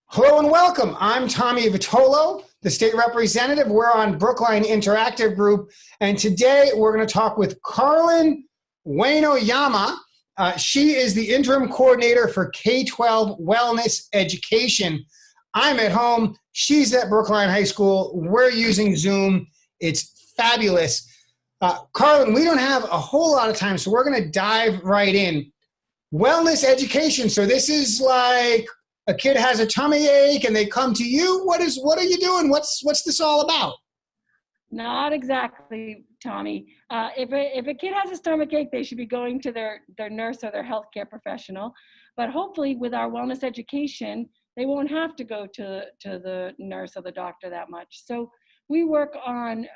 Hello and welcome. I'm Tommy Vitolo, the state representative. We're on Brookline Interactive Group, and today we're going to talk with Carlyn Uyenoyama. She is the interim coordinator for K-12 wellness education. I'm at home. She's at Brookline High School. We're using Zoom. It's fabulous. Carlyn, we don't have a whole lot of time, so we're going to dive right in. Wellness education. So this is like a kid has a tummy ache and they come to you. What are you doing? What's this all about? Not exactly, Tommy. If a kid has a stomach ache, they should be going to their nurse or their healthcare professional. But hopefully with our wellness education, they won't have to go to the nurse or the doctor that much. So we work on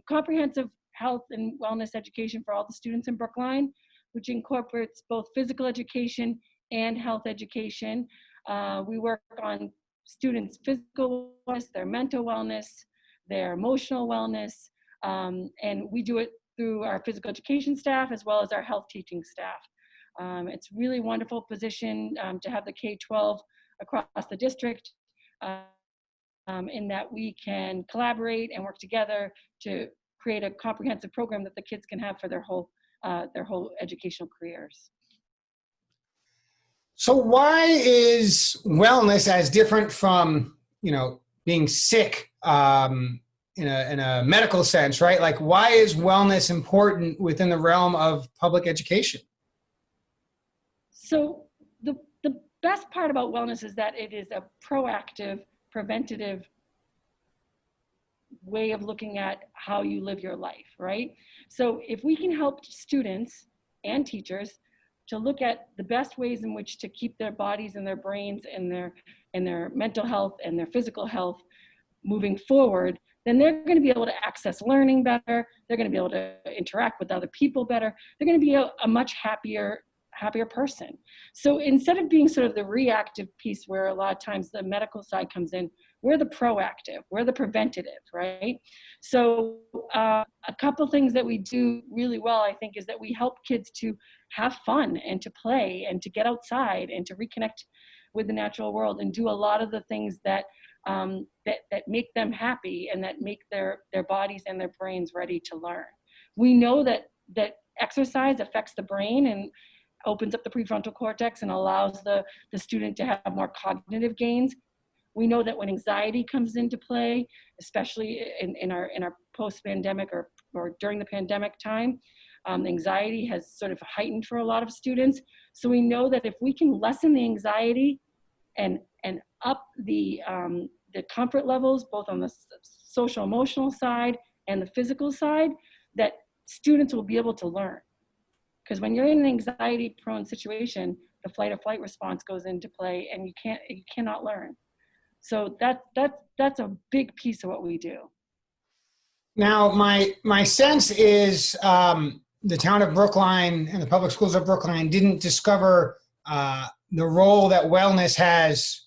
comprehensive health and wellness education for all the students in Brookline, which incorporates both physical education and health education. We work on students' physical wellness, their mental wellness, their emotional wellness, and we do it through our physical education staff as well as our health teaching staff. It's really wonderful position to have the K-12 across the district in that we can collaborate and work together to create a comprehensive program that the kids can have for their whole educational careers. So why is wellness as different from, being sick in a medical sense, right? Like, why is wellness important within the realm of public education? So the best part about wellness is that it is a proactive, preventative way of looking at how you live your life, right? So if we can help students and teachers to look at the best ways in which to keep their bodies and their brains and their mental health and their physical health moving forward, then they're going to be able to access learning better. They're going to be able to interact with other people better. They're going to be a much happier person. So instead of being sort of the reactive piece where a lot of times the medical side comes in, we're the proactive, we're the preventative, right? So a couple things that we do really well, I think, is that we help kids to have fun and to play and to get outside and to reconnect with the natural world and do a lot of the things that that make them happy and that make their bodies and their brains ready to learn. We know that exercise affects the brain and opens up the prefrontal cortex and allows the student to have more cognitive gains. We know that when anxiety comes into play, especially in our post-pandemic or during the pandemic time, anxiety has sort of heightened for a lot of students. So we know that if we can lessen the anxiety and up the comfort levels, both on the social emotional side and the physical side, that students will be able to learn. Because when you're in an anxiety-prone situation, the fight or flight response goes into play, and you cannot learn. So that's a big piece of what we do. Now, my sense is the town of Brookline and the public schools of Brookline didn't discover the role that wellness has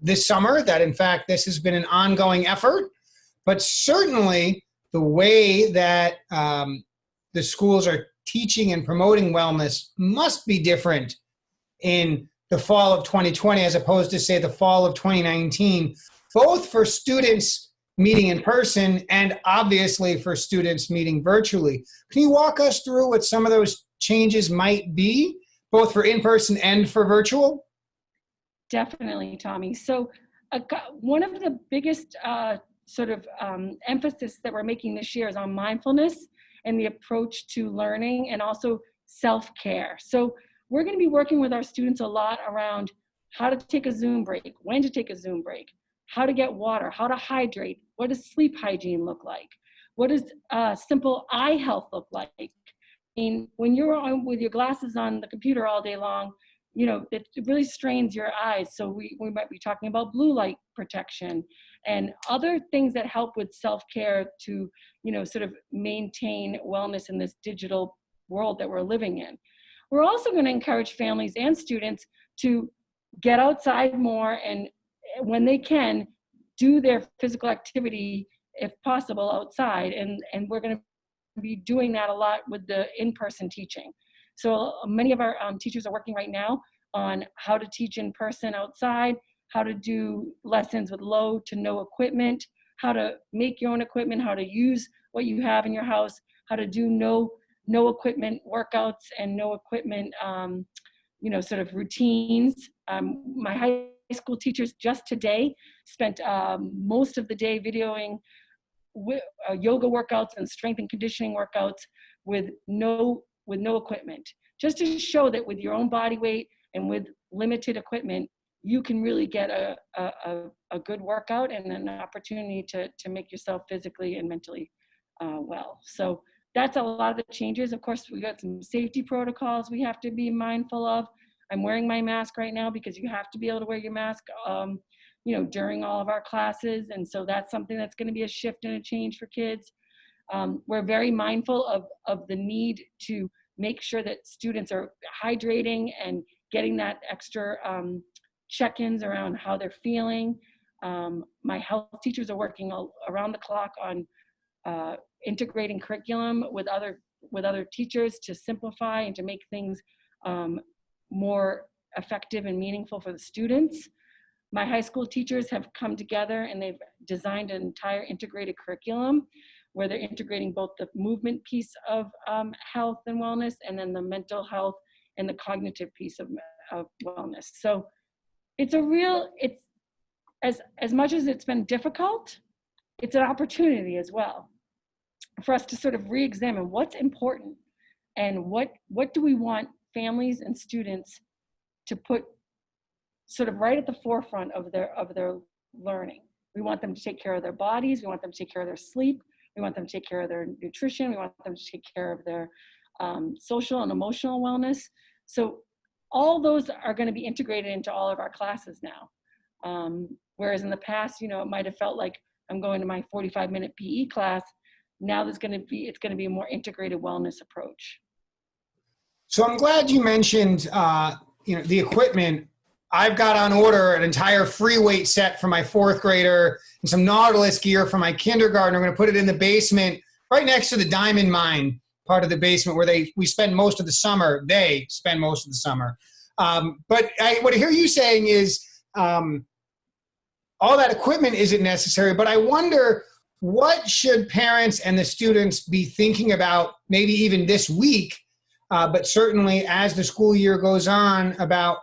this summer, that in fact this has been an ongoing effort, but certainly the way that the schools are teaching and promoting wellness must be different in the fall of 2020 as opposed to, say, the fall of 2019, both for students meeting in person and obviously for students meeting virtually. Can you walk us through what some of those changes might be, both for in-person and for virtual? Definitely, Tommy. So one of the biggest emphasis that we're making this year is on mindfulness and the approach to learning and also self-care. So we're going to be working with our students a lot around how to take a Zoom break, when to take a Zoom break, how to get water, how to hydrate, what does sleep hygiene look like, what does simple eye health look like. I mean, when you're on with your glasses on the computer all day long, it really strains your eyes. So we might be talking about blue light protection and other things that help with self-care to, sort of maintain wellness in this digital world that we're living in. We're also going to encourage families and students to get outside more and when they can, do their physical activity, if possible, outside. And we're going to be doing that a lot with the in-person teaching. So many of our teachers are working right now on how to teach in person outside, how to do lessons with low to no equipment, how to make your own equipment, how to use what you have in your house, how to do no equipment workouts and no equipment, sort of routines. My high school teachers just today spent most of the day videoing yoga workouts and strength and conditioning workouts with no equipment, just to show that with your own body weight and with limited equipment, you can really get a good workout and an opportunity to make yourself physically and mentally well. So that's a lot of the changes. Of course, we got some safety protocols we have to be mindful of. I'm wearing my mask right now because you have to be able to wear your mask during all of our classes. And so that's something that's going to be a shift and a change for kids. We're very mindful of the need to make sure that students are hydrating and getting that extra check-ins around how they're feeling. My health teachers are working around the clock on integrating curriculum with other teachers to simplify and to make things more effective and meaningful for the students. My high school teachers have come together and they've designed an entire integrated curriculum where they're integrating both the movement piece of health and wellness and then the mental health and the cognitive piece of wellness. So it's as much as it's been difficult, it's an opportunity as well for us to sort of re-examine what's important and what do we want families and students to put sort of right at the forefront of their learning. We want them to take care of their bodies. We want them to take care of their sleep. We want them to take care of their nutrition. We want them to take care of their social and emotional wellness. So all those are going to be integrated into all of our classes now. Whereas in the past, it might have felt like I'm going to my 45-minute PE class. Now it's going to be a more integrated wellness approach. So I'm glad you mentioned the equipment. I've got on order an entire free weight set for my fourth grader and some Nautilus gear for my kindergartner. I'm going to put it in the basement right next to the diamond mine part of the basement where we spend most of the summer. They spend most of the summer. But what I hear you saying is all that equipment isn't necessary, but I wonder what should parents and the students be thinking about maybe even this week, but certainly as the school year goes on about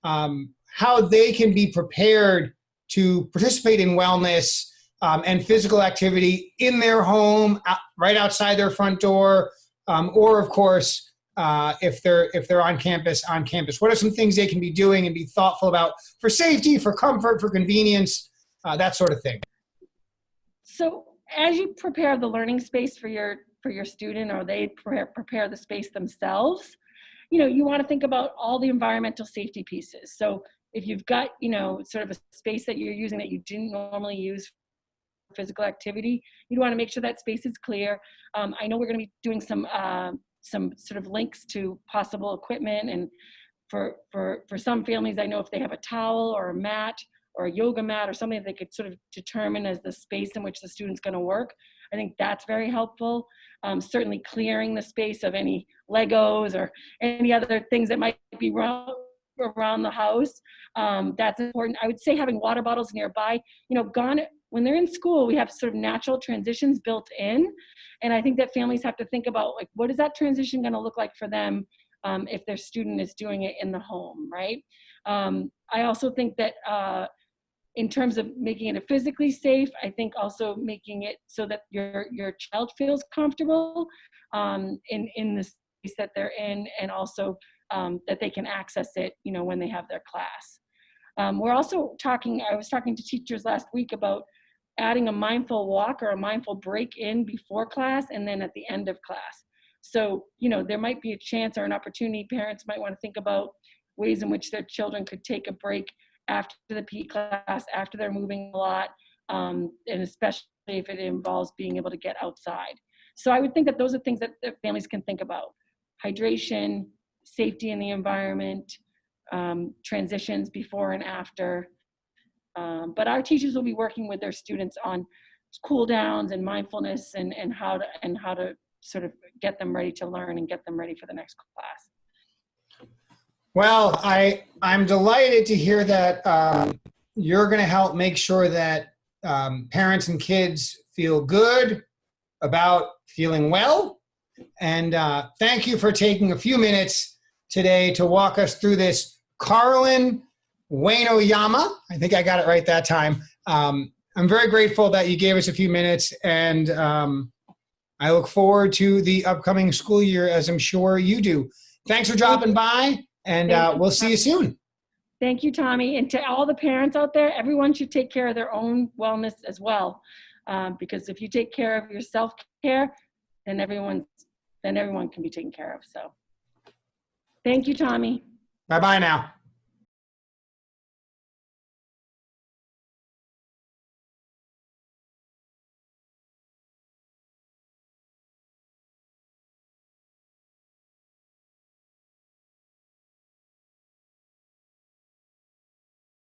how they can be prepared to participate in wellness and physical activity in their home, right outside their front door, or of course, if they're on campus. What are some things they can be doing and be thoughtful about for safety, for comfort, for convenience, that sort of thing? So as you prepare the learning space for your student, or they prepare the space themselves, you want to think about all the environmental safety pieces. So if you've got, sort of a space that you're using that you didn't normally use for physical activity, you want to make sure that space is clear. I know we're going to be doing some sort of links to possible equipment, and for some families, I know if they have a towel or a mat or a yoga mat or something that they could sort of determine as the space in which the student's going to work, I think that's very helpful. Certainly clearing the space of any Legos or any other things that might be around the house. That's important. I would say having water bottles nearby. When they're in school, we have sort of natural transitions built in. And I think that families have to think about, like, what is that transition going to look like for them if their student is doing it in the home, right? I also think that in terms of making it physically safe, I think also making it so that your child feels comfortable in the space that they're in, and also that they can access it, when they have their class. I was talking to teachers last week about adding a mindful walk or a mindful break in before class and then at the end of class. So, there might be a chance or an opportunity. Parents might want to think about ways in which their children could take a break after the PE class, after they're moving a lot, and especially if it involves being able to get outside. So I would think that those are things that families can think about: hydration, safety in the environment, transitions before and after. But our teachers will be working with their students on cool downs and mindfulness and how to sort of get them ready to learn and get them ready for the next class. Well, I'm delighted to hear that you're going to help make sure that parents and kids feel good about feeling well. And thank you for taking a few minutes today to walk us through this. Carlyn Uyenoyama, I think I got it right that time. I'm very grateful that you gave us a few minutes, and I look forward to the upcoming school year, as I'm sure you do. Thanks for dropping by, and we'll see you soon. Thank you, Tommy. And to all the parents out there, everyone should take care of their own wellness as well. Because if you take care of your self-care, then everyone can be taken care of. So thank you, Tommy. Bye-bye now.